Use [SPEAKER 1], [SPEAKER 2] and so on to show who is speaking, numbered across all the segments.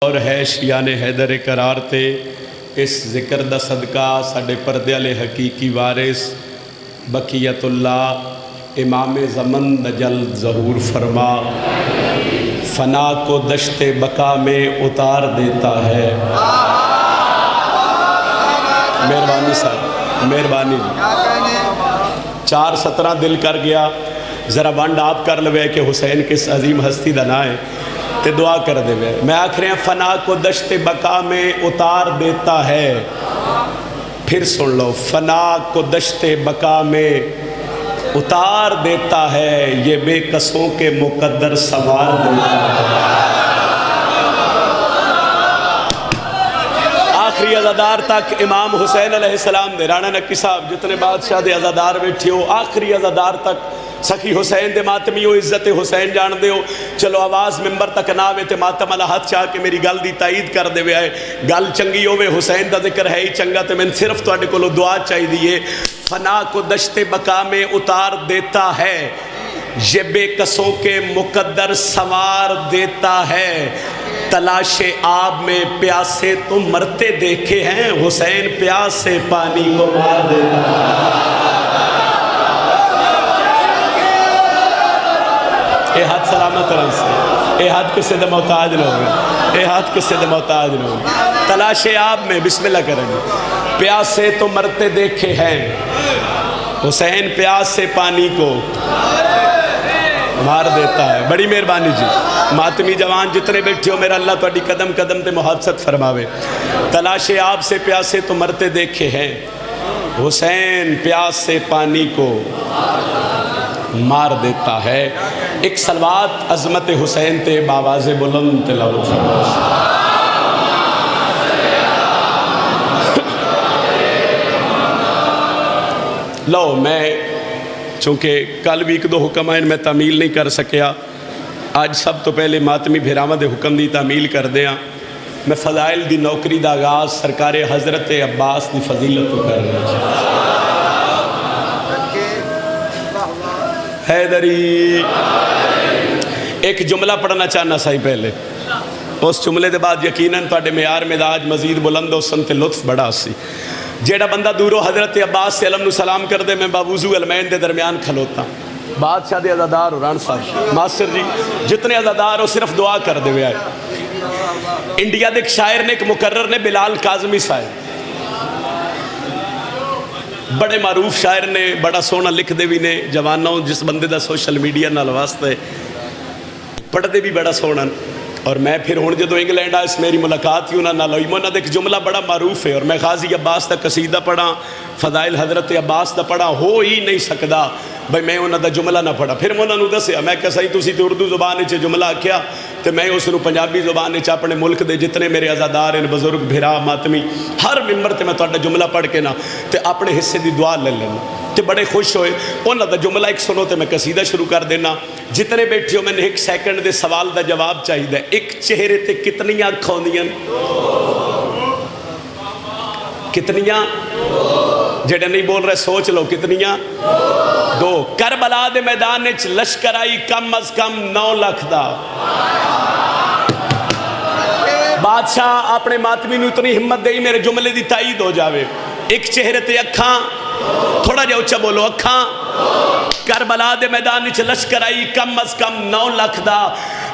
[SPEAKER 1] اور ہے شیان حیدر قرار تے اس ذکر دا صدقہ ساڈے پردے والے حقیقی وارث بقیت اللہ امام زمن نجل ظہور فرما فنا کو دشت بقا میں اتار دیتا ہے۔ مہربانی صاحب، مہربانی جی 4:17 دل کر گیا، ذرا ونڈ آپ کر لوے کہ حسین کس عظیم ہستی دا نا ہے تے دعا کر دے وے۔ میں آکھ رہے ہیں فنا کو دشت بقا میں اتار دیتا ہے، پھر سن لو، فنا کو دشت بقا میں اتار دیتا ہے، یہ بے قصوں کے مقدر سنوار دیتا ہے۔ آخری عزادار تک امام حسین علیہ السلام دے رانا نقی صاحب جتنے بادشاہ دے عزادار بیٹھے ہو، آخری عزادار تک سخی حسین دے ماتمی ہو، عزت حسین جان دے ہو، چلو آواز ممبر تک نہ آوے تے ماتم اللہ ہاتھ چاہ کے میری گل دی تائید کر دے آئے، گل چنگی ہوئے حسین دا ذکر ہے ہی چنگا تے میں صرف تو اڈے کو لو دعا چاہی دیئے۔ فنا کو دشت بقا میں اتار دیتا ہے، یہ بے قصوں کے مقدر سنوار دیتا ہے، تلاش آب میں پیاسے تم مرتے دیکھے ہیں، حسین پیاس سے پانی کو مار دیتا ہے۔ اے ہاتھ سلامت رہن سے، اے ہاتھ کسے دے محتاج لوگ، اے ہاتھ کسے دے محتاج لوگ، تلاش آب میں بسم اللہ کریں گے، پیاسے تو مرتے دیکھے ہیں، حسین پیاس سے پانی کو مار دیتا ہے۔ بڑی مہربانی جی، ماتمی جوان جتنے بیٹھے ہو میرا اللہ تو اڈی قدم قدم تے محافظت فرماوے۔ تلاش آب سے پیاسے تو مرتے دیکھے ہیں، حسین پیاس سے پانی کو مار دیتا ہے۔ ایک صلوات عظمت حسین تے باواز بلند تلاوت فرماؤ۔ لو میں چونکہ کل بھی ایک دو حکم آئین میں تعمیل نہیں کر سکیا، آج سب تو پہلے ماتمی بھیرامہ دے حکم دی تعمیل کر دیا۔ میں فضائل دی نوکری دا آغاز سرکار حضرت عباس دی فضیلت کو کر رہا حیدری۔ ایک جملہ پڑھنا چاہنا سائی پہلے، اس جملے دے بعد یقیناً تواڈے معیار مزاج مزید بلند ہو سن تے لطف بڑا سی۔ جیڑا بندہ دورو حضرت عباس سے علم نو سلام کر دے، میں باوضو علمین دے درمیان کھلوتا، بادشاہ دے عزادار ہو، ران صاحب ماسٹر جی جتنے عزادار ہو صرف دعا کر دے ہوئے آئے۔ انڈیا دے ایک شاعر نے، ایک مقرر نے، بلال کاظمی صاحب، بڑے معروف شاعر نے، بڑا سونا لکھ دے بھی نے، جوانوں جس بندے دا سوشل میڈیا نال واسطہ ہے، پڑھ دے بھی بڑا سونا۔ اور میں پھر ہون جدو انگلینڈ آئے اس میری ملاقات ہی انہاں نال ہوئی، میں انہاں دا ایک جملہ بڑا معروف ہے، اور میں غازی عباس دا قصیدہ پڑھا، فضائل حضرت عباس دا پڑھا، ہو ہی نہیں سکدا بھئی میں انہاں دا جملہ نہ پڑھا۔ پھر میں انہاں نو دسیا، میں کہا صحیح تسی تے اردو زبان وچ جملہ آکھیا تے میں اس نو پنجابی زبان وچ اپنے ملک دے جتنے میرے عزادار ہیں، بزرگ بھرا ماتمی، ہر ممبر تے میں تہاڈا جملہ پڑھ کے نا تے اپنے حصے دی دعا لے لینا تے بڑے خوش ہوئے۔ انہاں دا جملہ ایک سنو تے میں قصیدہ شروع کر دینا۔ جتنے بیٹھے ہو میں نے 1 سیکنڈ دے سوال دا جواب چاہیے ہے۔ ایک چہرے تے کتنیاں اکھاں ہوندیاں؟ کتنیاں؟ جڑے نہیں بول رہے سوچ لو، کتنیاں؟ 2۔ کربلا دے میدان وچ لشکر آئی کم از کم 9 لاکھ دا۔ بادشاہ اپنے ماتمی نو اتنی ہمت دئی میرے جملے دی تائید ہو جاوے۔ ایک چہرے تے اکھاں، تھوڑا جا اچھا بولو، اکھاں۔ کربلا دے میدان وچ لشکر آئی کم از کم 9 لاکھ دا۔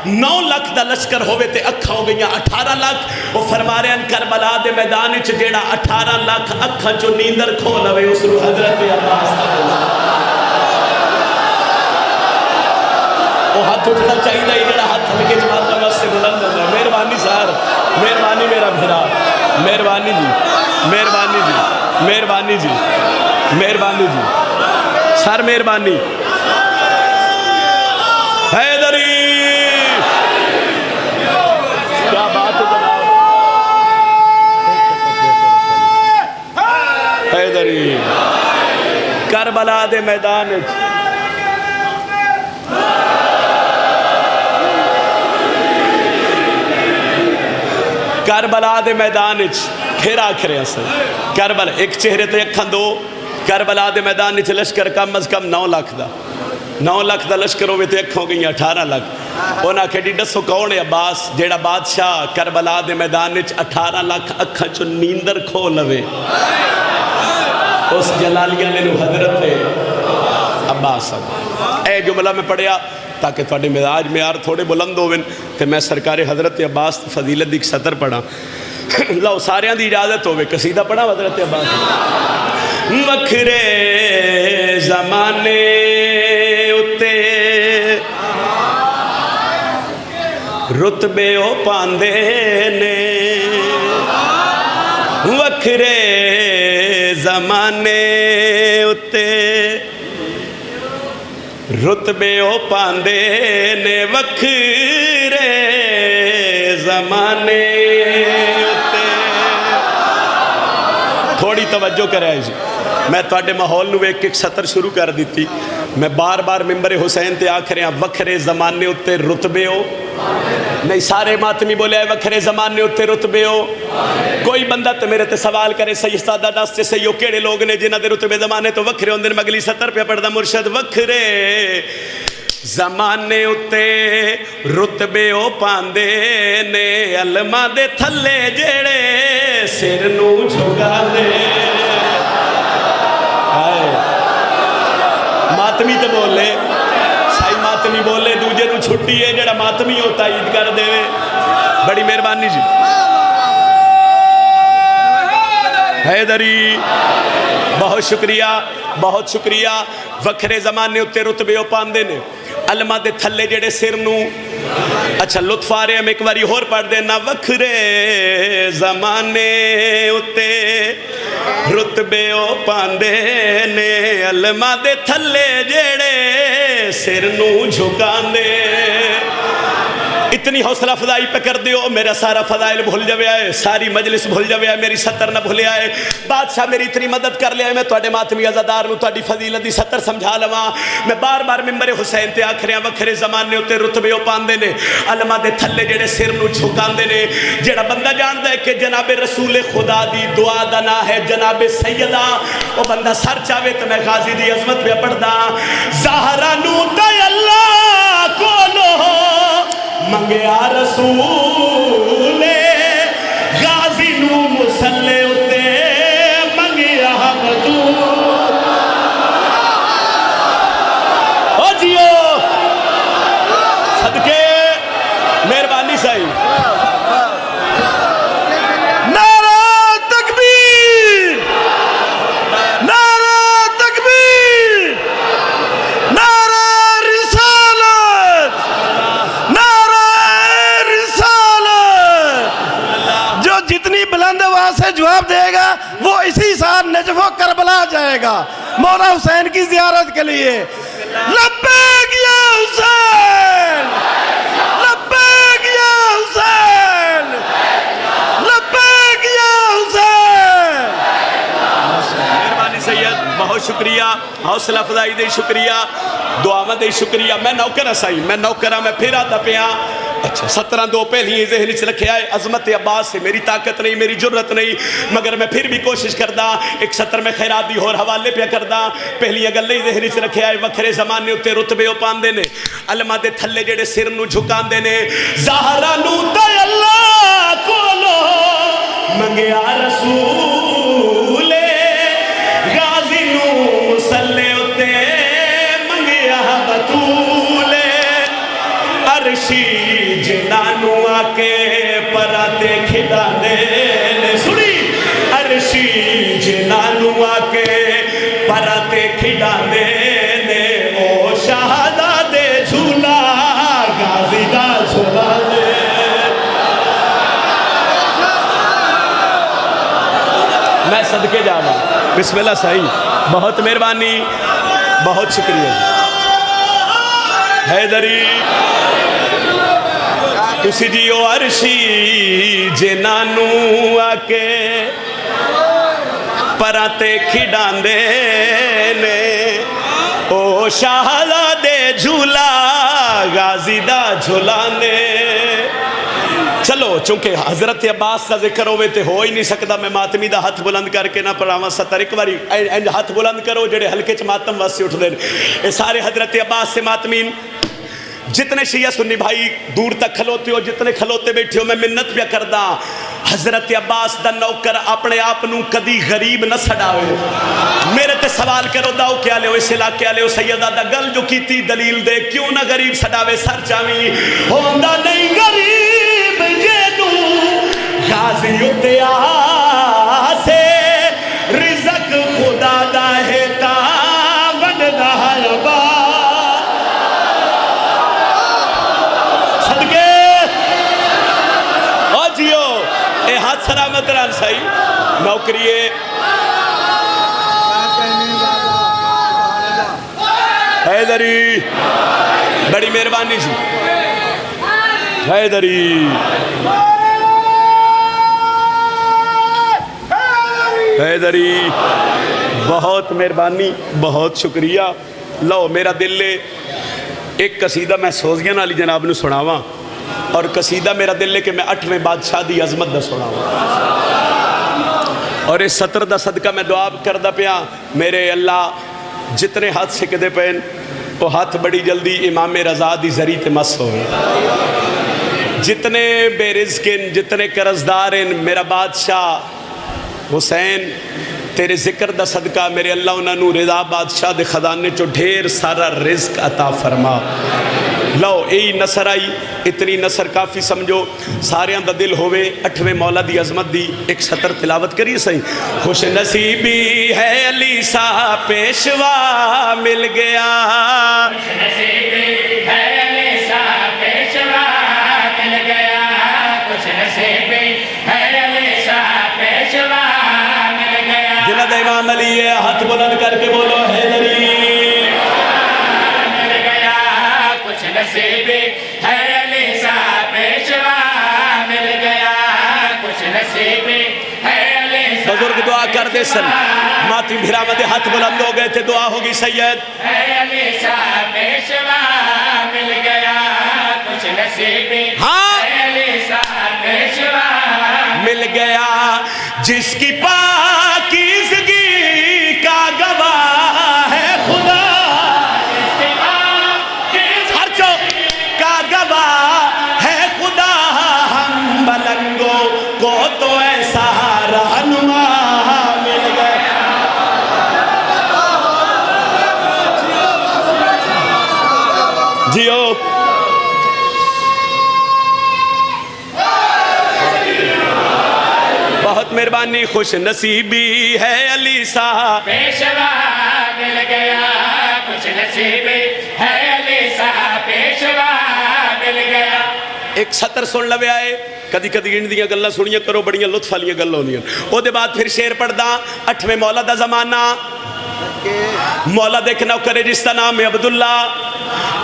[SPEAKER 1] 9 لاکھ دا لشکر ہوئے تے اکھاں ہو گئیاں 18 لاکھ۔ وہ فرما رہے ہیں کربلا دے میدان وچ جیڑا 18 لاکھ اکھاں چو نیندر کھو لوے اس رو حضرت عباس دا۔ وہ ہاتھ اٹھنا چاہیے دا جیڑا ہاتھ ہلکے جماعت میں سے بلند ہوگا۔ مہربانی سار، مہربانی میرا بھیرا، مہربانی جی، مہربانی جی، مہربانی جی، مہربانی جی، سر مہربانی۔ حیدری کیا بات ہے جناب، حیدری کربلا دے میدان وچ کربلا دے میدان وچ پھر آکھ رہے ہیں سر کربلا ایک چہرے تے اکھاں 2۔ کربلا دے میدان وچ لشکر کم از کم 9 لاکھ دا، 9 لاکھ دا لشکر ہوئے تے اکھاں ہو گئی 18 لاکھ۔ انہاں کہڑی دسو کون ہے عباس جیڑا بادشاہ کربلا دے میدان وچ 18 لاکھ اکھاں چوں نیندر کھو لوے اس جلالیہ نے حضرت عباس اے جملہ میں پڑھیا تاکہ تھوڑے مزاج میں یار تھوڑے بلند ہوئے کہ میں سرکار حضرت عباس فضیلت دی سطر پڑھا لو ساریاں دی اجازت ہوئے قصیدہ پڑھا حضرت عباس وکھرے زمانے اتے رتبے او پاندے نے وکھرے زمانے اتے رتبے او پاندے نے وکھرے زمانے اتے تھوڑی توجہ کرے جی میں تواڈے ماحول نو ایک ایک سطر شروع کر دیتی میں بار بار ممبر حسین تے آکھ رہا وکھرے زمانے اتے رتبے ہو نہیں سارے ماتمی بولے وکھرے زمانے اتے رتبے ہو کوئی بندہ تے میرے تے سوال کرے سید سادہ دس تے سیو کیڑے لوگ نے جنہ دے رتبے زمانے تو وکھرے ہوندے نے مگلی سطر پہ پڑھدا مرشد وکھرے زمانے اتے رتبے او پاندے نے علماء دے تھلے جیڑے سر نو جھکا دے ماتمی تو بولے سائی ماتمی بولے دوجے نو چھٹی ہے جڑا ماتمی ہوتا عید کر دے بڑی مہربانی جی حیدری بہت شکریہ وکھرے زمانے اتے رتبے او پاندے نے علماء دے تھلے جڑے سر نو اچھا لطف آ رہے ہم ایک باری اور پڑھ دینا وکھرے زمانے اتے رتبے او پاندے نے علماء دے تھلے جیڑے سر نو جھکاندے اتنی حوصلہ فضائی پہ کر دیو میرا سارا فضائل بھول جویا ہے ساری مجلس بھول جویا ہے میری سطر نہ بھولیا ہے بادشاہ میری اتنی مدد کر لیا ہے میں تواڈے ماتمی عزادار نو تواڈی فضیلت دی سطر سمجھا لواں میں بار بار ممبر حسین تے آکھ رہا وکھرے زمانے اتے رتبے او پاندے نے علماء دے تھلے جڑے سر نو جھکاندے نے جڑا بندہ جاندا ہے کہ جناب رسول خدا دی دعا دا نا ہے جناب سیدہ او بندہ سر چاہے تے میں غازی دی عظمت پہ پڑھدا زہرا نو تے اللہ کولو منگیا رسول غازی نو مسلے اتے منگیا بدو او جیو صدقے مہربانی سائی نعرہ تکبیر نعرہ تکبیر نعرہ رسالت جتنی بلند آواز سے جواب دے گا وہ اسی سال نجف و کربلا جائے گا مولا حسین کی زیارت کے لیے لبیک یا حسین لبیک یا حسین لبیک یا حسین مہربانی سید بہت شکریہ حوصلہ افزائی دے شکریہ دعا دے شکریہ میں نوکر سائی میں نوکرہ میں پھر آتا پیا اچھا 17 دو پہلی ذہن سے رکھے آئے عظمت عباس سے میری طاقت نہیں میری جرت نہیں مگر میں پھر بھی کوشش کردہ ایک سطر میں خیرات دی اور حوالے پہ کردہ پہلی اگر لئی ذہن سے رکھے آئے وکھرے زمانے اتے رتبے او پاندے نے علماء دے تھلے جڑے سر نو جھکاندے نے زہرا نو تے اللہ کولو منگیا رسول غازی نو مسلے اتے منگیا بطول عرشی جنانو آکے پراتے کھڑانے نے سنی عرشی جنانو آکے پراتے کھڑانے نے او شہادہ جھولا غازی دا جھولا دے میں صدقے جانا بسم اللہ صحیح بہت مہربانی بہت شکریہ حیدری تسی جیو عرشی جنانو آکے پراتے کھڑاندے نے او شاہلا دے جھولا غازی دا جھولانے چلو چونکہ حضرت عباس کا ذکر ہوئے تے ہو ہی نہیں سکتا میں ماتمی دا ہاتھ بلند کر کے نہ پڑھاواں ستر ایک باری ہاتھ بلند کرو جڑے ہلکے چ ماتم واسطے اٹھ دین اے سارے حضرت عباس سے ماتمین جتنے شیعہ سنی بھائی دور تک کھلوتے ہو, جتنے کھلوتے بیٹھے ہو, میں منت پہ کردا حضرت عباس دا نوکر اپنے آپ نو کدی غریب نہ سڑاوے. میرے تے سوال کرو داؤ کیا لے ہو, اس علاقے والے ہو, سیدہ دا گل جو کیتی دلیل دے, کیوں نہ غریب سڑاوے سر چاویں ہوندا نہیں غریب جینو غازی اتے آسے رزق خدا دا ہے تا ونڈدا ہے با صدقے او جیو اے ہاتھ سلامت ران سائی نوکریے حیدری بڑی مہربانی جی حیدری حیدری بہت مہربانی بہت شکریہ. لو میرا دل لے ایک قصیدہ میں سوزیان علی جناب نے سناواں اور قصیدہ میرا دل لے کہ میں 8ویں بادشاہ دی عظمت دا سناواں اور اس سطر دا صدقہ میں دعا کردہ پیا میرے اللہ جتنے ہاتھ سکدے پین وہ ہاتھ بڑی جلدی امام رضا دی ذریعہ تے مس ہوئے. جتنے بے رزقن جتنے قرضدارن میرا بادشاہ حسین تیرے ذکر دا صدقہ میرے اللہ انہاں نو رضا بادشاہ دے خزانے چو ڈھیر سارا رزق عطا فرما. لو ای نصر آئی اتنی نصر کافی سمجھو سارے دا دل ہوئے 8ویں مولا دی عظمت دی ایک سطر تلاوت کریے صحیح. خوش نصیبی ہے علی سا پیشوا مل گیا خوش نصیبی ہے علی سا پیشوا مل گیا خوش نصیبی ہے علی سا پیشوا مل گیا. جنہاں دا امام علی ہے ہاتھ بلند کر کے بولو حیدری نصیبی ہے علی سا پیشوا مل گیا کچھ نصیبی ہے علی سا. بزرگ دعا کر دے سن ماتی بھرامد ہاتھ بلند ہو گئے تھے دعا ہوگی سید. ہے علی سا پیشوا مل گیا کچھ نصیبی ہے علی سا پیشوا مل گیا جس کی پاکیزگی کا گواہ ہے خدا کو تو ایسا رہنما مل گیا. جیو بہت مہربانی. خوش نصیبی ہے علی سا پیشوا مل گیا خوش نصیبی ہے علی سا پیشوا مل گیا. ایک سطر سن لوے آئے کدی کدی ان دیاں گلاں سنیاں کرو بڑیاں لطف والیاں گلاں ہونیاں. او دے بعد پھر شعر پڑھدا 8ویں مولا دا زمانہ مولا دیکھنا کرے جس کا نام ہے عبداللہ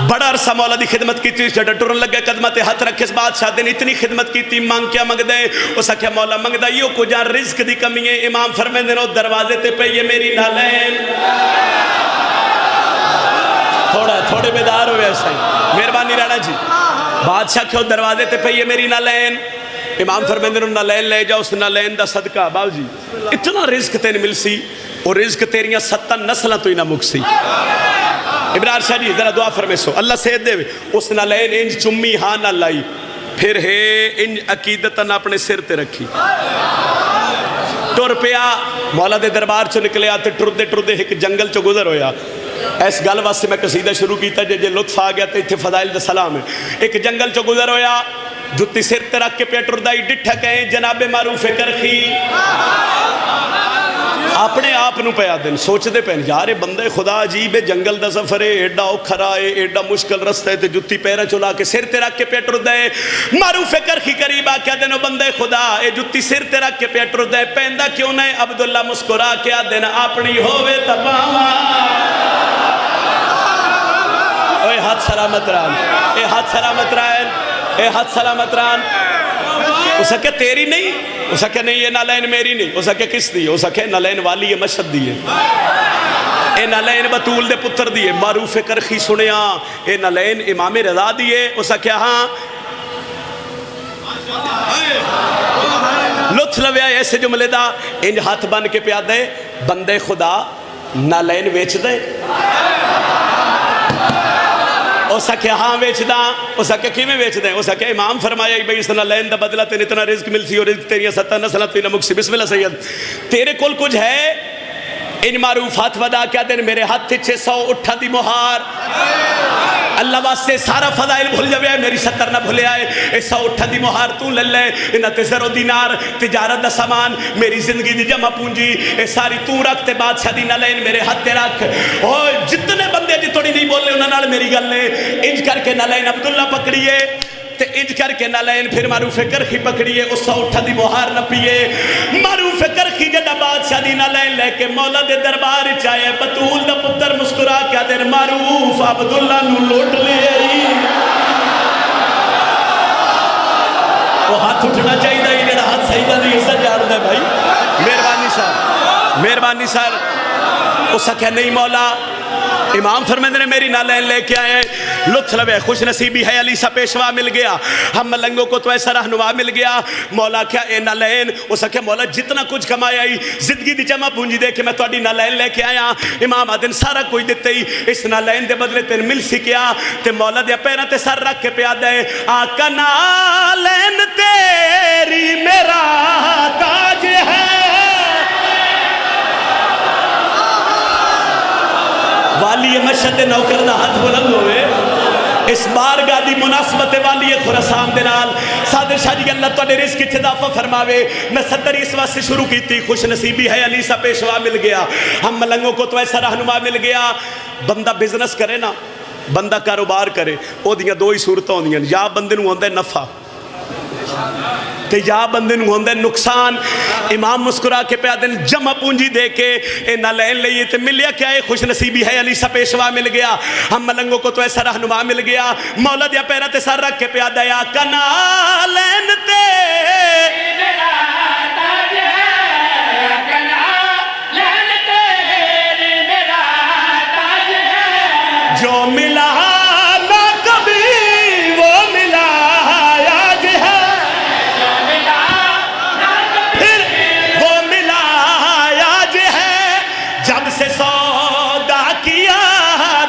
[SPEAKER 1] بڑا عرصہ مولا دی خدمت کی تھی جڑا ٹرن لگے قدمت ہاتھ رکھے اس بادشاہ دن اتنی خدمت کی تھی مانگ کیا مانگ دے اس کیا مولا مانگ دا یہ کو جا رزق دی کمی ہے. امام فرمائیں دنوں دروازے تے پہ یہ میری نالین تھوڑے بیدار ہوئے ایسا ہی مہربانی رانا جی بادشاہ کیوں دروازے تے پہ یہ میری نالین. امام فرمائیں دنوں نالین لے جاؤ اس نالین دا صدقہ باو جی اتنا رزق تین مل سی اور رزق تیریاں 7 نسلہ تو ہی نہ مک سی. ابرار شاہ جی ذرا دعا فرمے سو اللہ سید دے اس نالین انج چمی ہاں نہ لائی پھر ہے انج عقیدتاً اپنے سر تے رکھی ٹر پیا مولا دے دربار چو نکلے آتے ٹر دے ایک جنگل چو گزر ہویا. ایس گل واسے میں قصیدہ شروع کیتا جے لطف آ گیا تے فضائل دا سلام ہے. ایک جنگل چو گزر ہویا جتی سر تے رکھ کے پیا ٹر دائی ڈٹھا کہیں جناب معروف کرخی اپنے آپ نو پیا دن سوچ دے پہن یار بندے خدا عجیب ہے جنگل دا سفر ہے ایڈا اوکھرا ہے ایڈا مشکل رستہ ہے تے جتی پیرا چلا کے سر تے رکھ کے پیٹر دے معروف کرخی قریبا کیا دنو بندے خدا اے جتی سر تے رکھ کے پیٹر دے پہندہ کیوں نہیں عبداللہ مسکرا کیا دن اپنی ہووے تپاوا. اے ہاتھ سلامت ران اے ہاتھ سلامت ران اے ہاتھ سلامت ران. اسا کہ تیری نہیں اسا کہ نہیں یہ نالین میری نہیں اسا کہ کس دی اسا کہ نالین والی ہے مشہد دی ہے اے نالین بطول دے پتر دی ہے معروف کرخی سنیا اے نالین امام رضا دی ہے اسا کہ ہاں لطف لویا ایسے جملے دا انج ہاتھ بن کے پیا دے بندے خدا نالین ویچ دے اس آخیا ہاں ویچدا. اس آخیا کیویں ویچدا ہے؟ اس آخیا امام فرمایا بھائی اس نالین دا بدلہ تین اتنا رزق ملسی اور رزق تیریاں 70 نسلاں تو نہ مکسی. بسم اللہ سید تیرے کول کچھ ہے؟ ان معروفات ودا کیا دن میرے ہاتھ 600 اٹھاں دی مہار. اللہ واسطے سارا فضائل بھول جاوے میری 70 نہ بھولے آئے. 100 اٹھاں دی مہار تو لے لے. انہاں تے زر و دینار تجارت دا سامان میری زندگی دی جمع پونجی اے ساری تو رکھ تے بادشاہ دی نالین میرے ہاتھ تے رکھ. او جتنے بندے جی تھوڑی نہیں بولے انہاں نال میری گل ہے. انج کر کے نالین عبداللہ پکڑیے تے انج کر کے نالین پھر معروف کرخی پکڑیے. اس 100 اٹھاں دی مہار نہ پیے. معروف کرخی جڑا بادشاہ دی نالین لے کے مولا دے دربار چاہے بطول دا پتر مسکرا کیا دیر معروف عبداللہ نو لوٹ لے. وہ ہاتھ اٹھنا چاہیے دا یہ ہاتھ سیدہ دی عزت جان دے بھائی. مہربانی سر مہربانی سر. اس کہا نہیں مولا. امام فرمیندے نے میری نالین لے کے آئے. لطف لوے خوش نصیبی ہے علی سا پیشوا مل گیا. ہم ملنگوں کو تو ایسا رہنما مل گیا. مولا کیا اے نالین. اس کہا مولا جتنا کچھ کمایا ہی زندگی دی جمع پونجی دے کے میں تواڈی نالین لے کے آیا. امام آدن سارا کوئی دیتے ہی اس نالین دے بدلے تین مل سی کیا. تے مولا دے پیروں تے سر رکھ کے پیا دے. آقا نالین تیری میرا تاج ہے. والی مشہد نوکر دا ہاتھ بلند ہوئے. اس بارگاہ دی مناسبت والی خراسان دے نال صادر شاہ جی اللہ تو نے رزق اضافہ فرماوے. میں 70 اس واسطے شروع کی تھی خوش نصیبی ہے علی سا پیشوا مل گیا. ہم ملنگوں کو تو ایسا رہنما مل گیا. بندہ بزنس کرے نا بندہ کاروبار کرے او دیاں دو ہی صورتیں ہوندیاں. یا بندے نوں ہوندا ہے نفع تے یا بندے نوں ہوندا ہے نقصان. امام مسکرا کے پیا دن جمع پونجی دے کے اے نالین لئیے تے ملیا کیا ہے خوش نصیبی ہے علی سا پیشوا مل گیا. ہم ملنگوں کو تو ایسا رہنما مل گیا. مولا دیا پیرا تے سر رکھ کے پیا دیا کا نالین تے جو ملا نہ کبھی وہ ملا آج ہے. پھر وہ ملا آج ہے. جب سے سودا کیا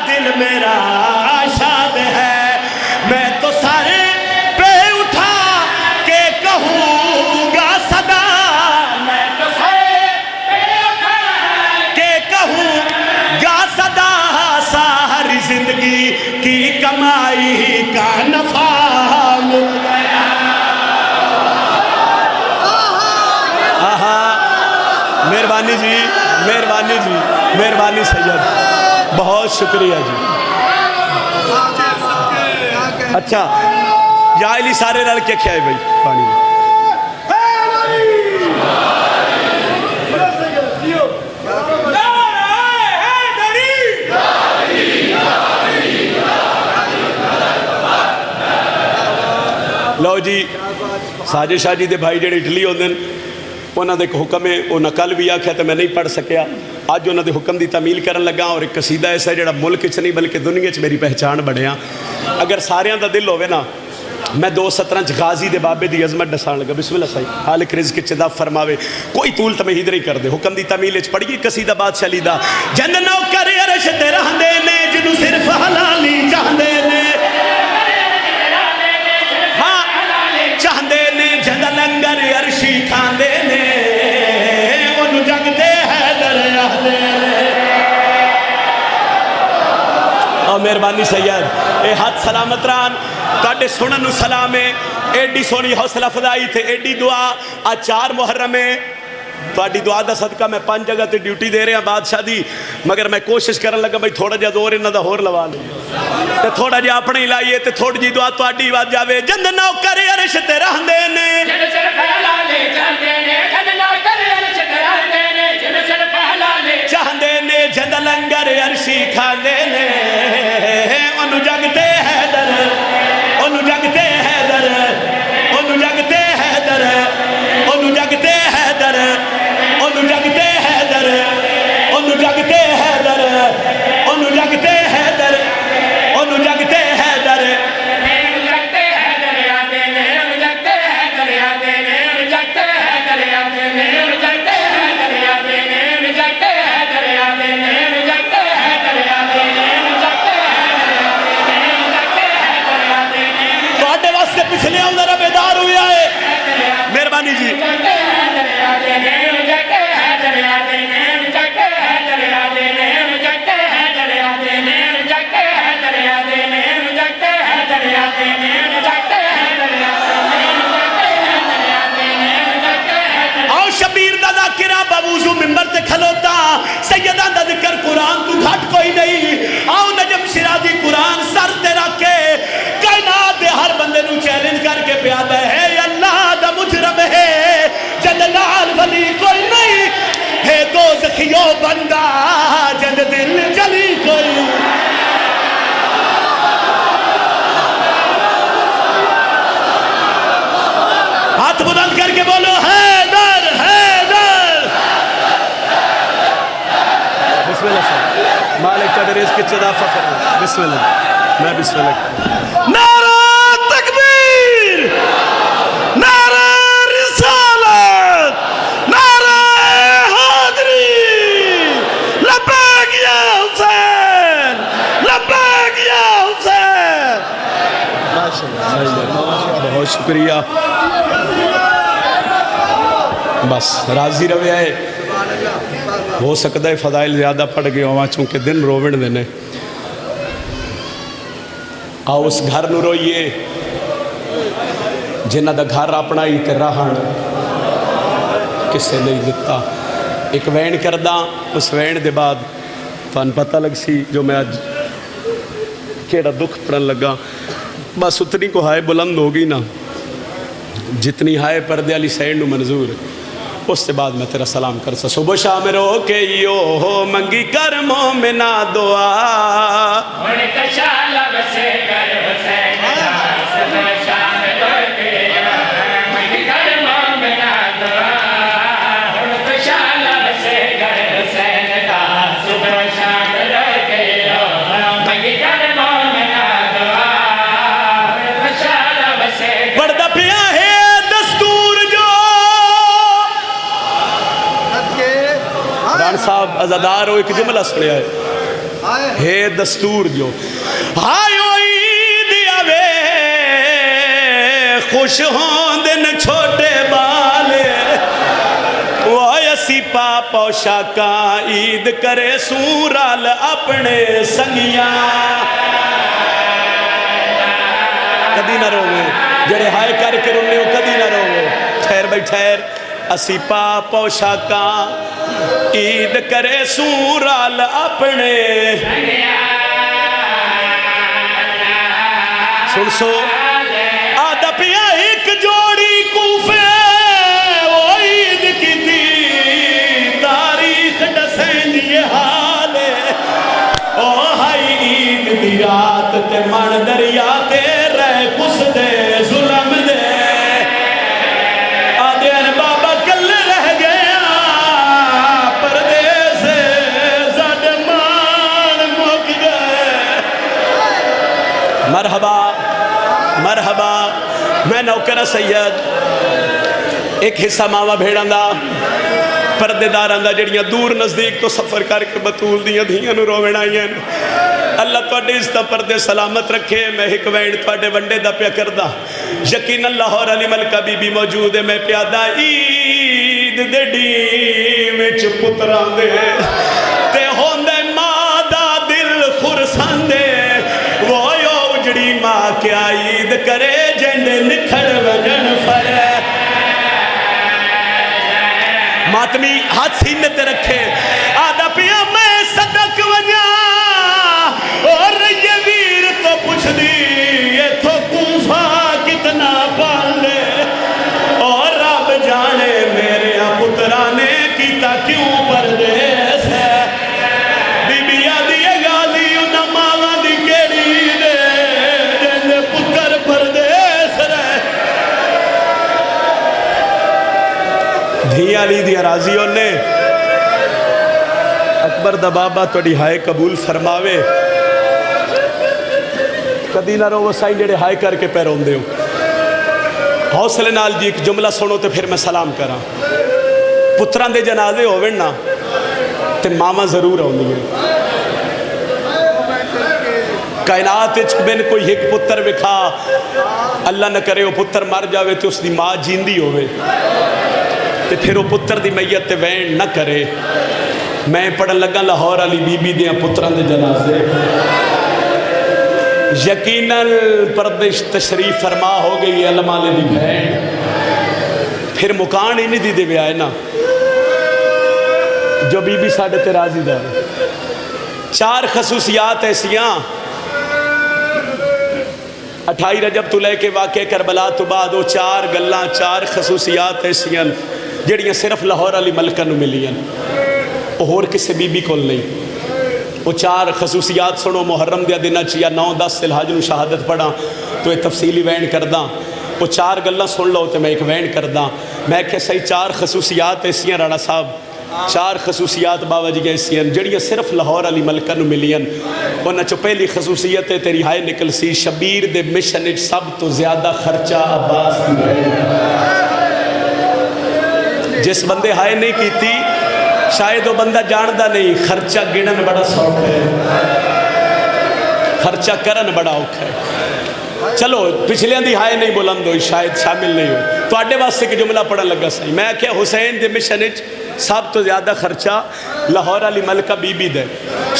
[SPEAKER 1] دل میرا شاد ہے. میں تو سر پہ اٹھا کے کہوں گا صدا. میں تو سر پہ اٹھا کے کہوں گا صدا. ساری زندگی کی کمائی کا نفع مل گیا. مہربانی جی مہربانی جی مہربانی سید بہت شکریہ جی. اچھا یا علی سارے رل کے کھائے بھائی پانی لو جی. ساجد شاہ جی دے بھائی جڑے اٹلی ہوندے انہاں دے حکم ہے وہ نقل بھی آکھیا تے میں نہیں پڑھ سکیا. اج انہاں دے حکم دی تعمیل کرن لگا اور ایک قصیدہ ایسا جڑا ملک وچ نہیں بلکہ دنیا وچ میری پہچان بنیا. اگر ساریاں دا دل ہوے نا میں 2:17 غازی دے بابے دی عظمت دسان لگا. بسم اللہ صاحب خالق رزق چدا فرماوے. کوئی طول تمہید نہیں کر دے. حکم دی تعمیل وچ پڑھیے قصیدہ بادشاہ علی دا. جن نوکر عرش تے رہندے نے جنوں صرف حلالی چاہندے نے. چاہندے نے جد لنگر عرشی کھاندے نے انہوں جگتے ہے دریا دے. اور مہربانی سید اے ہاتھ سلامت ران کاٹے سنن سلام ہے. ایڈی سونی حوصلہ فضائی تھے ایڈی دعا. آج 4 محرم ہے. تواڈی دعا دا صدقہ میں 5 جگہ تے ڈیوٹی دے رہے ہیں بادشاہ دی. مگر میں کوشش کرن لگا بھائی تھوڑا جا دور انہاں دا ہور لوا لیں تے تھوڑا جا اپنے ہی لائیے تے تھوڑی جی دعا تواڈی واد جاوے. جند نوکر عرش تے رہندے نے جن صرف حلالے چاہندے نے. جند نوکر عرش تے رہندے نے جن صرف حلالے چاہندے نے. جند لنگر عرشی کھاندے نے انہوں جگتے ہے در انہوں جگتے ہے در انہوں جگتے ہے در انہوں جگتے ہے در انہوں جگتے ہے در انہوں جگتے ہے در انہوں جگتے ہے در انہوں جگتے ہے در انہوں جگتے ہے دریا دے نے انہوں جگتے ہے دریا دے نے ویکھیو بندہ جد دل جلی کوئی ہاتھ بلند کر کے بولو حیدر حیدر بسم اللہ صاحب مالک کا رزق کی چدا فخر بسم اللہ میں بسم اللہ نعرہ تکبیر نعرہ رسالت نعرہ حیدری لبیک یا حسین لبیک یا حسین بہت شکریہ بس راضی روے ہے ہو سکتا ہے فضائل زیادہ پڑھ گئے ہوا چونکہ دن روڑ دینے آؤ اس گھر نو روئیے جنہ دا گھر اپنا ہی تے رہن کسے نہیں دیتا ایک وین کردہ اس وین دے بعد فان پتہ لگ سی جو میں آج کیڑا دکھ پڑھن لگا بس اتنی کو ہائے بلند ہوگی نا جتنی ہائے پردے علی سینڈ نو منظور اس سے بعد میں تیرا سلام کر سا صبح شام رو کے یو ہو منگی کر مومنہ دعا صاحب ازادار ہو ایک جملہ سنیا ہے دستور جو ہائیو عید آوے خوش ہوں دن چھوٹے بالے وہ اسی پاپا شاکاں عید کرے سورال اپنے سنگیاں کدی نہ روے جڑے ہائے کر کے رونے ہو کدی نہ روے ٹھہر بھائی ٹھہر اسی پاپا شاکاں عید کرے سورال اپنے سن سو آدھا پیا ایک جوڑی کوفے وہ عید کی تھی تاریخ ڈسین یہ حال ہے او ہائی عید دی رات تے من دریا تے رہ کس دے ظلم دے مرحبا مرحبا میں نوکر سید ایک حصہ ماما بھیڑاں دا پردے داراں دا جڑیاں دور نزدیک تو سفر کر کے بطول دیاں دھیاں نو رووین آئیں اللہ توڑے اس تا پردے سلامت رکھے میں ایک وینڈ توڑے ونڈے دا پیا کردہ یقین اللہ اور علی ملکہ بی بی موجود ہے میں پیادہ عید دے ڈیوچ پتران دے تے ہوندے مادہ دل خورسان دے وہ جڑی ماں کیا عید کرے جن نکھڑ وجن فرے ماتمی ہاتھ سینے تے رکھے آدھا پیا میں صدق وجا اور یہ ویر تو پوچھ دی یہ تو کوفہ کتنا پالے اور رب جانے میرے پترانے کیتا کیوں پردیس ہے بی بی آدھی گالی انہا مالا دی کیڑی دھیاں لی دیا راضیوں نے اکبر دا بابا توڑی ہائے قبول فرماوے کدی نہ رو وہ سائن جڑے ہائے کر کے پیرون دے حوصلے نال جی ایک جملہ سنو تے پھر میں سلام کرا پتران دے جنازے ہووڑنا تے ماما ضرور ہوں دیئے کائنات بین کوئی ایک پتر بکھا اللہ نہ کرے وہ پتر مر جاوے تے اس دی ماں جیندی ہوئے تے پھر وہ پتر دی میت تے وین نہ کرے میں پڑھن لگا لاہور علی بی بی دیاں پتران دے جنازے یقیناً پردش تشریف فرما ہو گئی علماء دی بہن پھر مکان ہی نہیں دی دے آئے نا جو بی بی ساڑھے تے راضی دار چار خصوصیات ایسیاں 28 رجب تو لے کے واقع کربلا تو بعد وہ چار گلاں چار خصوصیات ایسیاں جڑیاں صرف لاہور علی ملکہ نو ملیاں اور کسی بی بی کول نہیں۔ وہ 4 خصوصیات سنو محرم دیا دن یا 9-10 ذی-الحج نو شہادت پڑھا تو یہ تفصیلی وین کردہ۔ وہ 4 گلاں سن لو تو میں ایک وین کردہ۔ میں کہ صحیح 4 خصوصیات ایسیاں راڑا صاحب، 4 خصوصیات بابا جی ایسیاں جڑیاں صرف لاہور علی ملکہ نو ملین۔ انہاں چو پہلی خصوصیت ہے تیری ہائے نکل سی شبیر دے مشن وچ سب تو زیادہ خرچہ عباس دی بہن۔ جس بندے ہائے نہیں کیتی شاید وہ بندہ جاندہ نہیں خرچہ گنن بڑا سوکھ ہے، خرچہ کرن بڑا اوکھا ہے۔ چلو پچھلے دی ہائے نہیں بلند ہوئی شاید شامل نہیں ہو تو آڈے واسطے کہ جملہ پڑھن لگا صحیح۔ میں کیا حسین دے مشن وچ سب تو زیادہ خرچہ لاہور علی ملکہ بی بی دے۔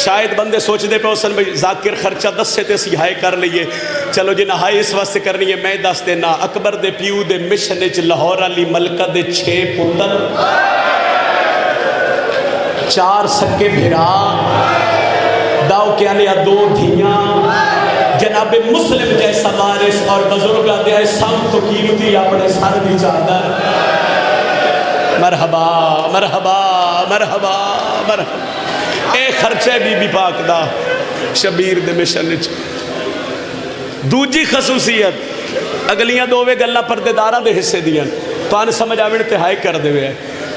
[SPEAKER 1] شاید بندے سوچ دے پہ حسن بھائی ذاکر خرچہ 10 سے تے سی ہائے کر لئیے، چلو جی نہ ہائے اس واسطے کرنی ہے میں دس دینا۔ اکبر دے پیو دے مشن وچ لاہور علی ملکہ دے 6 پتر، 4 سکے بھرا، داؤ کیا لیا 2 دھیاں، جناب مسلم جیسا وارث اور بزرگہ دے سب تو قیمتی اپنے سر دی چادر۔ مرحبا مرحبا مرحبا مرحبا۔ اے خرچے بی بی پاک دا شبیر دے مشن وچ۔ دوجی خصوصیت اگلیاں 2 گلاں پردے داراں دے حصے دیاں تو آن سمجھ آویں تے ہائے کر دے ہوئے۔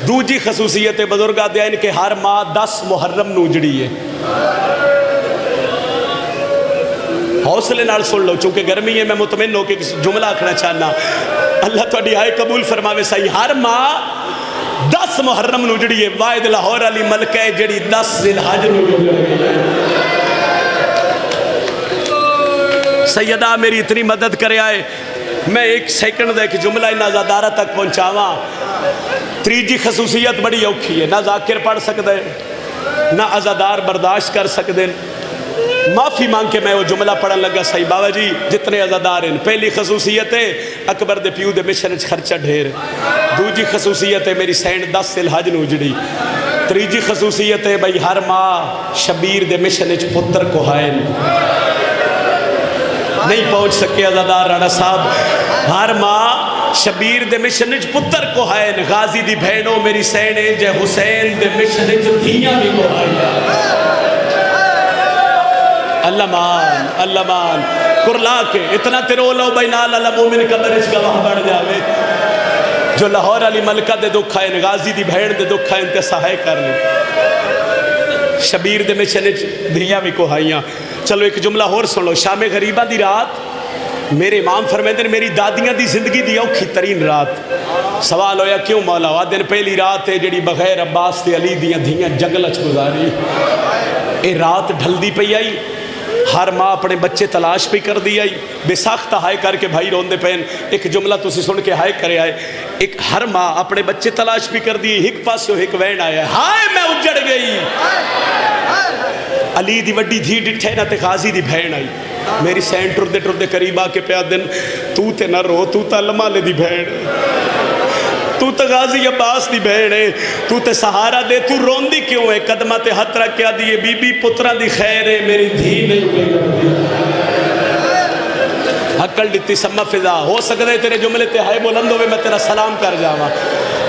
[SPEAKER 1] دوجی خصوصیت بزرگاں دے ان کے ہر ماہ 10 محرم نو جڑی ہے۔ حوصلے نال سن لو چونکہ گرمی ہے میں مطمئن ہو کہ جملہ آکھنا چاہنا اللہ تہاڈی ہائے قبول فرماوے صحیح۔ ہر ماہ 10 محرم نو جڑی ہے واحد لاہور علی ملکہ ہے جڑی 10 ذی-الحج نو جڑی ہے۔ سیدہ میری اتنی مدد کرے آئے میں 1 سیکنڈ دے کہ جملہ ان ازادارہ تک پہنچاواں۔ تیجی خصوصیت بڑی اوکھی ہے، نہ ذاکر پڑھ سکتے نہ ازادار برداشت کر سکتے۔ معافی مانگ کے میں وہ جملہ پڑھن لگا صحیح بابا جی جتنے ازادار ہیں۔ پہلی خصوصیت ہے اکبر دے پیو دے مشن وچ خرچہ ڈھیر۔ دوجی خصوصیت ہے میری سینڈ 10 ذی-الحج نو جڑی۔ تیجی خصوصیت ہے بھائی ہر ماہ شبیر دے مشن وچ پتر کو ہائن نہیں پہنچ سکے ازادار راڑا صاحب۔ ہر ماہ شبیر دے مشن وچ پتر کو ہائن غازی دی بہنوں میری سینڈ جے حسین دے مشن وچ دھیاں بھی کو ہائن۔ اللہ مان اللہ مان کرلا کے اتنا تیرو لو بھائی نال اللہ مومن قبر اس گواہ بڑھ جاوے جو لاہور علی ملکہ دے دکھ آئے غازی دی بھیڑ دے دکھ آئے انتے سہائے کر لی شبیر دے میں چنے دھیاں بھی کو ہائیاں۔ چلو ایک جملہ اور سن لو۔ شام غریبہ دی رات میرے امام فرمیدے نے میری دادیاں دی زندگی دی اوکھی ترین رات۔ سوال ہویا کیوں مولا؟ دن پہلی رات ہے جڑی بغیر عباس تے علی دیاں دھیاں جنگل اچ گزاری۔ اے رات ڈھل دی پئی آئی، ہر ماں اپنے بچے تلاش بھی کر دی آئی، بے ساختہ ہائے کر کے بھائی روندے پہن۔ ایک جملہ تسی سن کے ہائے کرے آئے، ایک ہر ماں اپنے بچے تلاش بھی کر دی، ایک پاس ایک وین آیا ہے ہائے میں اجڑ گئی۔ علی دی وڈی دھی ڈٹھے نہ تے غازی دی بہن آئی۔ میری سین ٹردے ٹردے قریب آ کے پیا دن تو تے نہ رو، تو تا لمالے دی بہن، تو تے غازی عباس دی بہن ہے، تو تے سہارا دے، تو روندی کیوں ہے؟ قدمہ تے ہتھ رکھ کیا دیئے بی بی پترہ دی خیر ہے میری دھی نہیں گئی۔ حقل دیتی سمہ فضا ہو سکتا ہے تیرے جملے تے ہائے بلند ہوئے میں تیرا سلام کر جاواں۔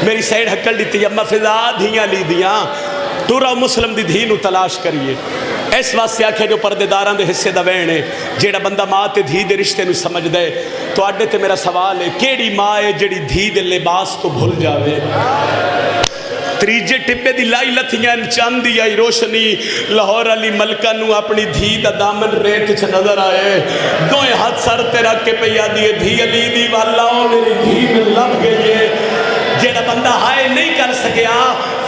[SPEAKER 1] میری سائڈ حقل دیتی امہ فضا دھیاں لی دیاں تو رہو مسلم دی دھی نو تلاش کریے۔ اس واسطے آکھے جو پردے داران دے حصے دا وین ہے جیڑا بندہ ماں تے دھی دے رشتے نو سمجھ دے تو آڈے تے میرا سوال ہے کیڑی ماں ہے جیڑی دھی دے لباس تو بھول جاوے؟ تریجے ٹپے دی لائی لتھیاں چاندی آئی روشنی لاہور علی ملکہ نو اپنی دھی دا دامن ریت چھ نظر آئے دوئے ہاتھ سر تے رکھ کے پیا دیئے دھی علی دی والا میری دھی میں لب گئی ہے۔ جیڑا بندہ ہائے نہیں کر سکیا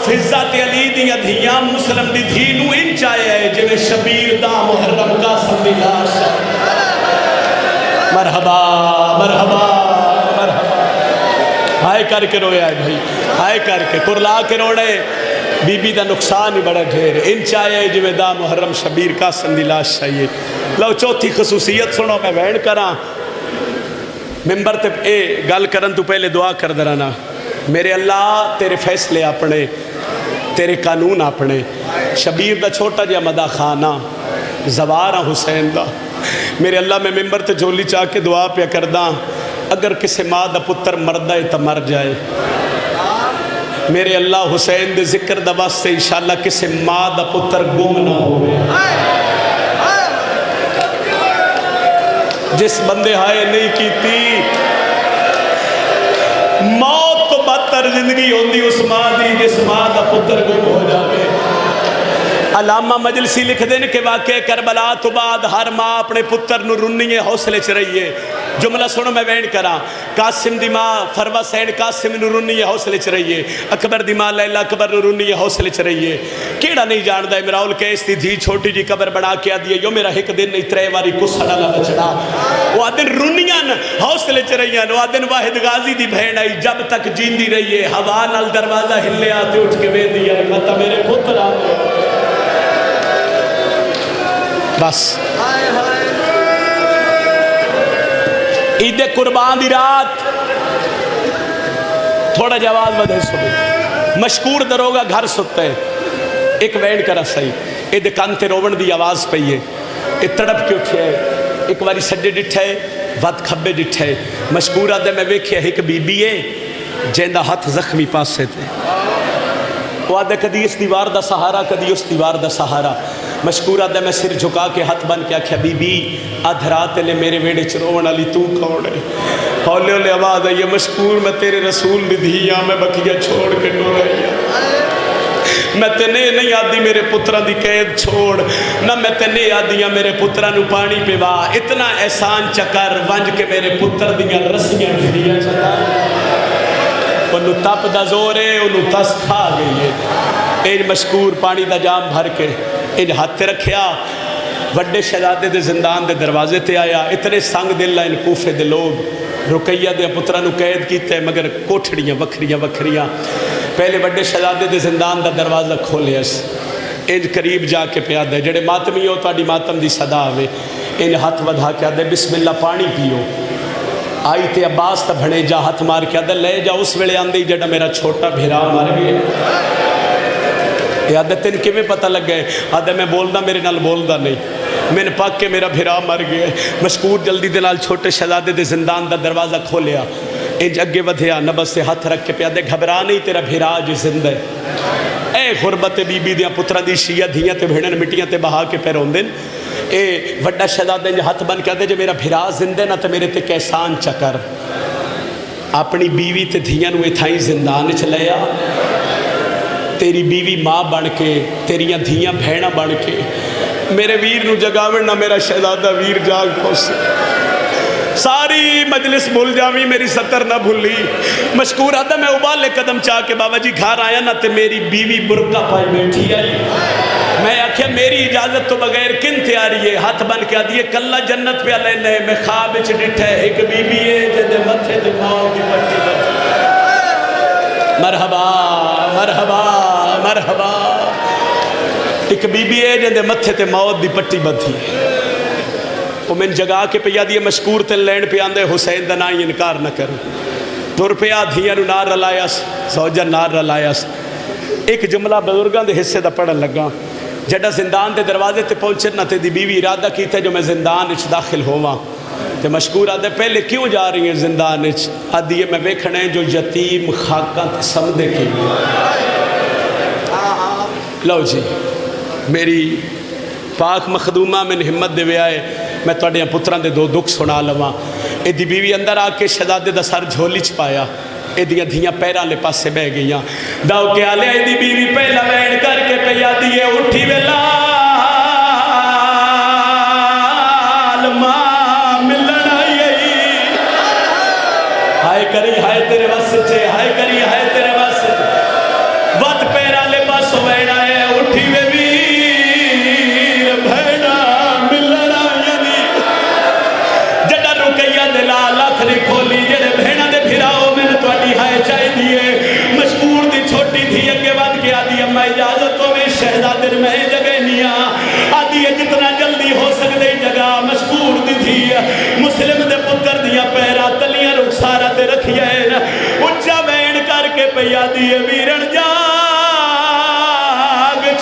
[SPEAKER 1] فضات علی دیا دھیاں مسلم دی دھی نو انچ آئے ہے جویں شبیر دا محرم کا سمی لاشا۔ مرحبا مرحبا مرحبا ہائے کر کے رویا ہے بھائی، ہائے کر کے کرلا کے روڑے بی بی دا نقصان ہی بڑا ڈھیر انچ آئے ہے جویں دا محرم شبیر کا سمی لاشا۔ لو چوتھی خصوصیت سنو میں وین کراں ممبر تے اے گل کرن تو پہلے دعا کر درانا میرے اللہ تیرے فیصلے اپنے تیرے قانون اپنے شبیر دا چھوٹا جا مدہ خانہ زوارہ حسین دا میرے اللہ میں ممبر تے جھولی چاہ کے دعا پہ کرداں اگر کسی ماں دا پتر مردہ ہے تا مر جائے میرے اللہ حسین دے ذکر دا واسطے انشاءاللہ کسے ماں دا پتر گم نہ ہوئے. جس بندے ہائے نہیں کیتی موت تو بدتر زندگی ہوندی اس ماں دی جس ماں دا پتر گم ہو جاوے. علامہ مجلسی لکھ دیں کہ واقعہ کربلا تو بعد ہر ماں اپنے پتر نو رنی حوصلے چ رہی ہے. جملہ سنو میں وین کراں. قاسم دی ماں فروا سین قاسم نو رنی حوصلے چ رہی ہے. اکبر دی ماں لیلا اکبر نو رنی حوصلے چ رہی ہے. کیڑا نہیں جاندا امراؤل کیس دی دھی چھوٹی جی قبر بنا کے آدھی ہے یو میرا ایک دن نہیں ترے واری کسڑا نہ بچڑا. وہ آدن رنیاں حوصلے چ رہی ہیں. وہ آدن واحد غازی دی بہن آئی جب تک جیندی رہی ہے ہوا نال دروازہ ہلے آتے اٹھ کے وین دیا ہے مطلب میرے پتر آتے بس. عید قربان دی رات تھوڑا جواز بدھے صبح مشکور دروگا گھر ستے ایک وینڈ کرا صحیح اے دے کانتے روون دی آواز پہیے اے تڑپ کے اٹھے ایک واری سجے ڈٹھے ود کھبے ڈٹھے. مشکورہ دے میں ویکھیا ایک بی بی ہے جیندہ ہاتھ زخمی پاسے تھے. وہ آدھے کدی اس دیوار دا سہارا کدی اس دیوار دا سہارا. مشکورہ دے میں سر جھکا کے ہاتھ بن کے آکھیا بی بی آدھ رات لے میرے ویڑے چروون علی تو کون ہے. ہولے ہولے آواز آئی مشکور میں تیرے رسول دی دھیاں میں بکیا چھوڑ کے نو رہی میں تینے نہیں آدھی میرے پترہ دی قید چھوڑ نہ میں تینے آدھیاں میرے پترہ نو پانی پہ وا اتنا احسان چکر ونج کے میرے پتر دیاں رسیاں ڈھیاں چکر انہوں تپ دا زورے انہوں تس کھا گئی ہے. ایج مشکور پانی دا جام بھر کے ایج ہاتھ رکھیا وڈے شہزادے دے زندان دے دروازے تے آیا. اتنے سنگ دل ان کوفے دے لوگ رقیہ دے پترہ نو قید کیتے مگر کوٹھڑیاں وکھریاں وکھریاں. پہلے وڈے شہزادے دے زندان دا دروازہ کھولے اس ایج قریب جا کے پیا دے جڑے ماتمی ہو تاڑی ماتم دی صدا ہوئے ایج ہاتھ ودھا کے آدھے بسم اللہ پانی پیو. آئی تے عباس تا بھنے جا ہاتھ مار کے آدھے لے جا اس ویلے آندھی جڑا میرا چھوٹا بھیرا مار گئے. آدھے تین کیویں پتہ لگ گئے آدھے میں بولدا میرے نال بولدا نہیں میں نے پاک کے میرا بھیرا مر گئے. مشکور جلدی دلال چھوٹے شہزادے دے زندان دا دروازہ کھولیا انج اگے ودھیا نبس سے ہاتھ رکھ کے پیا دے گھبرا نہیں تیرا بھیرا جو زندہ ہے. اے غربت بی بی دیاں پترہ دی شیعہ دھیاں تے بھیڑن مٹیاں تے بہا کے پیرون دن اے وڈا شہزادے جو ہاتھ بن کے دے جو میرا بھیرا زندہ نہ تے میرے تے کیسان چکر اپنی بیوی تے دھیاں نو اتھائی زندان چلیا. تیری بیوی ماں بن کے تیریاں دھیاں بھیڑا بن کے میرے ویر نو جگاوڑ نہ میرا شہزادہ ویر جاگ پہنچے. ساری مجلس بھول جاوی میری ستر نہ بھولی. مشکور آدھا میں ابالے قدم چاہ کے بابا جی گھر آیا نہ تے میری بیوی برقع پائی بیٹھی آئی. میں آکھیا میری اجازت تو بغیر کن تیاری ہے. ہاتھ بن کے آدھیے کلہ جنت پہ لینے میں خواب اچھ ڈٹھے ایک بی بی ہے جدے متھے دے ماں کی پٹی بٹی. مرحبا مرحبا مرحبا. ایک بی بی ہے جدے متھے تے موت دی پٹی بدھی. وہ میں جگہ کے پہ یادی مشکور تے لینڈ پہ آندے حسین دا نائی انکار نہ کرو. دور پہ آدھیاں نو نار رلائیس زوجہ نار رلائیس. ایک جملہ بزرگاں دے حصے دا پڑھن لگا جڑا زندان دے دروازے تے پہنچے نہ تے دی بیوی ارادہ کیتے جو میں زندان اچھ داخل ہوا. تے مشکور آدھے پہلے کیوں جا رہی ہیں زندان اچھ آدھیے میں ویکھنے جو یتیم خاکہ تے سمدے کی. لو جی میری پاک مخدومہ میں ہمت دے آئے میں توڑیاں پتران دے دو دکھ سنا لواں. اے دی بیوی اندر آکے شہزادے دا سر جھولی چ پایا. اے دیاں دھیاں پیرا لے پاس سے بہ گئیاں. داؤ کے آلے اے دی بیوی پہلا وین کر کے پیا دیئے اٹھی ویلال ماں ملن آئی. ہائے کری ہائے تیرے واسطے ہائے کری ہائے تیرے واسطے وقت پیرا لے پاس وین آئے اٹھی وے ویر بھیڑا ملن آئی. جڑا رکیہ دلال آخری کھولی جڑے بھیڑا دے پھراؤ میں نے توڑی ہائے چاہے دیئے. مشکور دی چھوٹی تھی اگے بات کیا دیا میں اجازت تو میں شہزادر میں جگہ نیا آدھی ہے جتنا جلدی ہو سکتے جگہ. مشکور دی تھی مسلم دے پتر دیا پیرا تلیاں رخسارہ تے رکھیا ہے اچھا بین کر کے پیا دیئے ویرن جاگ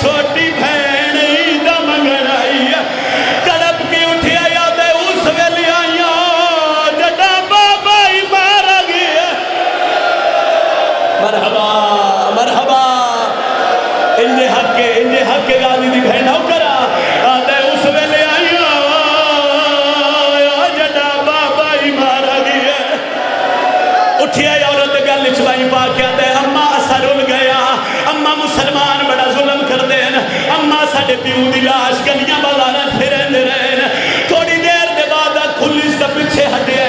[SPEAKER 1] چھوٹی بھین ایدہ منگن آئی تڑپ کی اٹھیا یادے اس ویلی آئیاں جڑا بابا ہی مارا گیا. مرحبا مرحبا مرحبا انجے حق کے غازی دی بہن ہو کرا آدھے اس ویلے آئی جڑا بابا ہی مارا گیا اٹھیا عورت گل چوائی پا کے آدھے اما اسا رول گیا اما مسلمان بڑا ظلم کر دین اما ساڑے پیو دی لاش گلیاں بازاریں پھریں دے رہے تھوڑی دیر دے بعد کھلی سے پیچھے ہٹے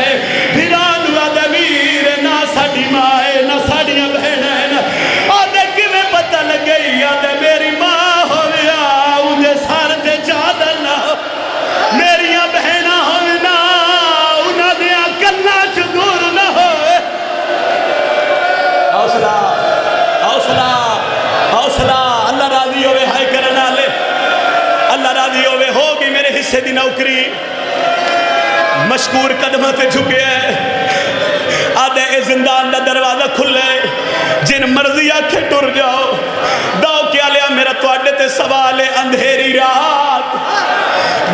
[SPEAKER 1] بھیران آدھے ویر نہ ساڑی ماں ہے نہ ساڑیاں بہنیں آدھے کیویں پتہ لگ گئی آدھے میری ماں ہویا انہیں سار تے چادر نہ میریاں بہناں ہونا انہاں دیاں کنا چدور نہ ہوئے حوصلہ حوصلہ حوصلہ اللہ راضی ہوئے ہائے کرنا لے اللہ راضی ہوئے ہوگی میرے حصے دی نوکری مشکور قدمہ تے جھکے آدھے اے زندان دا دروازہ کھلے جن مرضی آکھے ٹر جاؤ داؤ کیا لیا میرا تو آڈے تے سوال اندھیری رات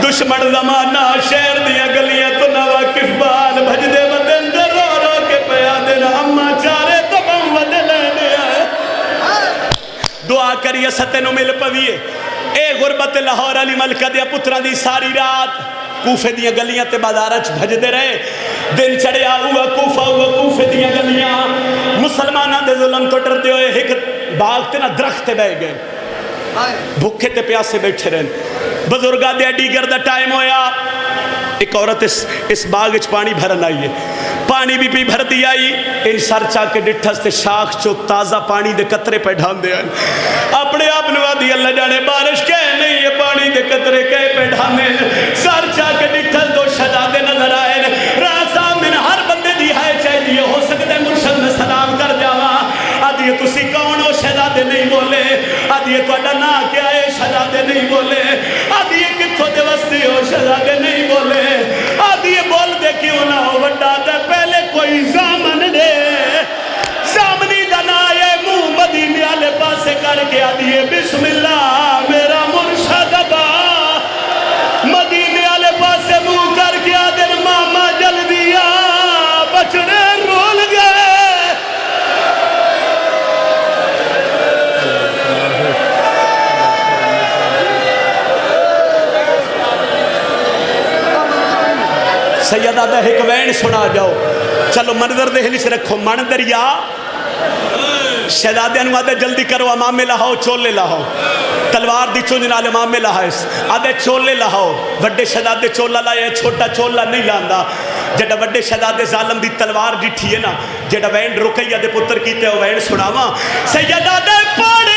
[SPEAKER 1] دشمن زمانہ شہر دیا گلیاں تو نواقف بال بھج دے بدن دے رو رو کے پیا دینا اما چارے تو بم ود لینے دعا کریے ستنو مل پویے اے غربت لاہور علی ملکہ دیا پتران دی ساری رات کوفے دیا گلیاں تے بازارچ بھج دے رہے دن چڑیا ہوا کوفے دیا گلیاں مسلمانہ دے ظلم تو ڈر دے ہوئے ایک باغ تے نہ درخت تے بہ گئے بھوکے تے پیاسے بیٹھے رہے بزرگا دے ڈیگر دا ٹائم ہویا ایک عورت اس باغ اچ پانی بھرن آئی ہے پانی بھی پی بھر دی آئی ان سر چاہ کے ڈٹھس تے شاخ چو تازہ پانی دے قطرے پہ ڈھان دے آئی اپنے آپ نوا دی اللہ جانے بارش کہے نہیں یہ پانی دے قطرے کہے پہ ڈھانے سر چاہ کے ڈٹھس دو شہزادے نظر آئے راسا من ہر بندے دی ہے چاہیے ہو سکتے مرشد میں سلام کر جاوا آدھی تسی کون ہو شہزادے نہیں بولے آدھی تو اڈا نا کیا ہے شہزادے نہیں بولے آدھی کتھو دے وستی ہو شہزادے نہیں بولے آدھی بول دے کیوں نہ ہو وڈا دے پہلے کوئی زامن دے زامنی دنا یہ منہ مدینے والے پاسے کر کے آدھی بسم اللہ میرا مرشد با مدینے والے پاسے منہ کر کے آدھے ماما جلدی آ بچڑے رول گئے سیدہ دا ایک وین سنا جاؤ چلو منظر دے ہلی سے رکھو من دریا شہزادے انو آدھے جلدی کرو امامے لہاؤ چولے لہاؤ تلوار دی چونج نال امامے لہائس آدھے چولے لہاؤ وڈے شہزادے چولا لائے چھوٹا چولا نہیں لاندہ جڑا وڈے شہزادے ظالم دی تلوار جٹھی ہے نا جڑا وین رکیہ دے پتر کیتے ہو وین سناواں سیدہ دے پاڑے